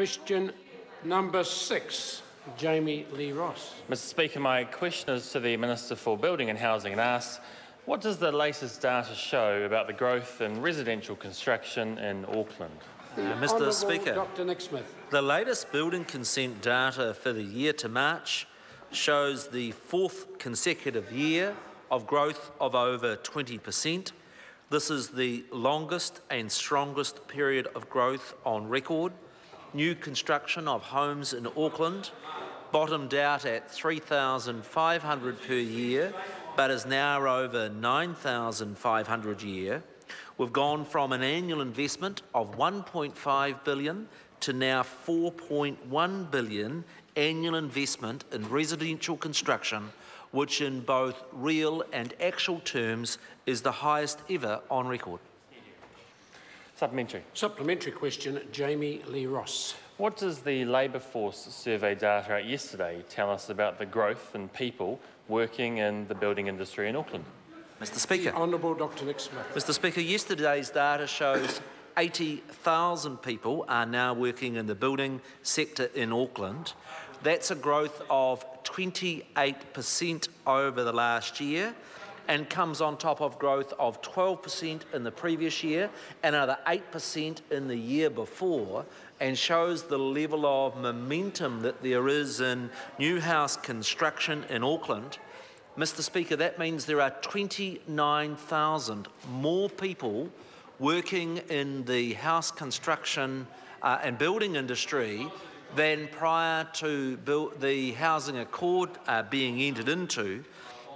Question number 6, Jami-Lee Ross. Mr Speaker, my question is to the Minister for Building and Housing and asks, what does the latest data show about the growth in residential construction in Auckland? Mr Speaker, Dr. Nick Smith. the latest building consent data for the year to March shows the 4th consecutive year of growth of over 20%. This is the longest and strongest period of growth on record. New construction of homes in Auckland bottomed out at 3,500 per year, but is now over 9,500 a year. We've gone from an annual investment of $1.5 billion to now $4.1 billion annual investment in residential construction, which in both real and actual terms is the highest ever on record. Supplementary. Supplementary question, Jami-Lee Ross. What does the labour force survey data out yesterday tell us about the growth in people working in the building industry in Auckland? Mr Speaker. The Honourable Dr. Nick Smith. Mr Speaker, yesterday's data shows 80,000 people are now working in the building sector in Auckland. That's a growth of 28% over the last year and comes on top of growth of 12% in the previous year and another 8% in the year before, and shows the level of momentum that there is in new house construction in Auckland. Mr Speaker, that means there are 29,000 more people working in the house construction and building industry than prior to the housing accord being entered into.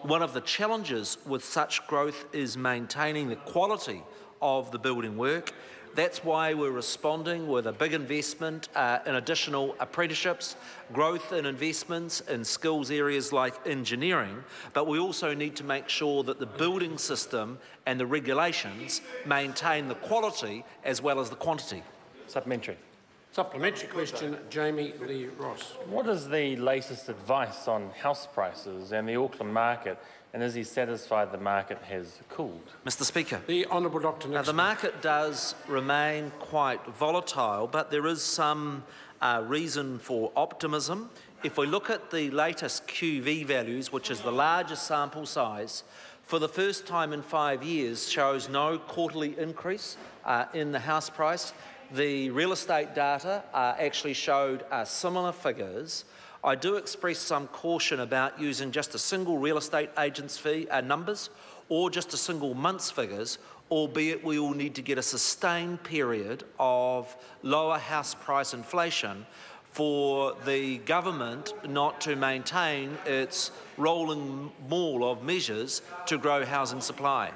One of the challenges with such growth is maintaining the quality of the building work. That's why we're responding with a big investment in additional apprenticeships, growth in investments in skills areas like engineering, but we also need to make sure that the building system and the regulations maintain the quality as well as the quantity. Supplementary. Supplementary question, Jami-Lee Ross. What is the latest advice on house prices and the Auckland market, and is he satisfied the market has cooled? Mr Speaker. The Honourable Dr. Nick The Smith. market does remain quite volatile, but there is some reason for optimism. If we look at the latest QV values, which is the largest sample size, for the first time in 5 years shows no quarterly increase in the house price. The real estate data actually showed similar figures. I do express some caution about using just a single real estate agent's fee numbers or just a single month's figures, albeit we will need to get a sustained period of lower house price inflation for the government not to maintain its rolling maul of measures to grow housing supply.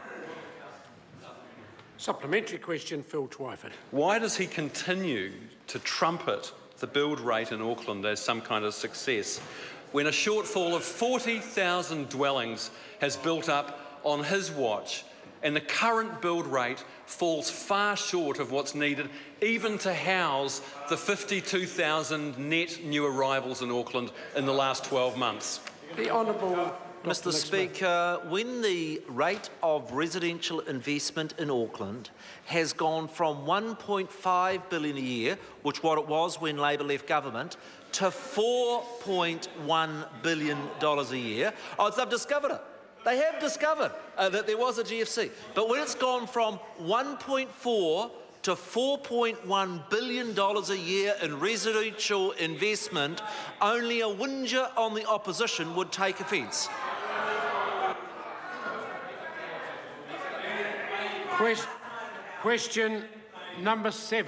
Supplementary question, Phil Twyford. Why does he continue to trumpet the build rate in Auckland as some kind of success when a shortfall of 40,000 dwellings has built up on his watch and the current build rate falls far short of what's needed even to house the 52,000 net new arrivals in Auckland in the last 12 months? The Honourable Mr Speaker, when the rate of residential investment in Auckland has gone from $1.5 billion a year, which what it was when Labor left government, to $4.1 billion a year, they've discovered it. They have discovered that there was a GFC. But when it's gone from 1.4 to $4.1 billion a year in residential investment, only a whinger on the opposition would take offence. Question number 7.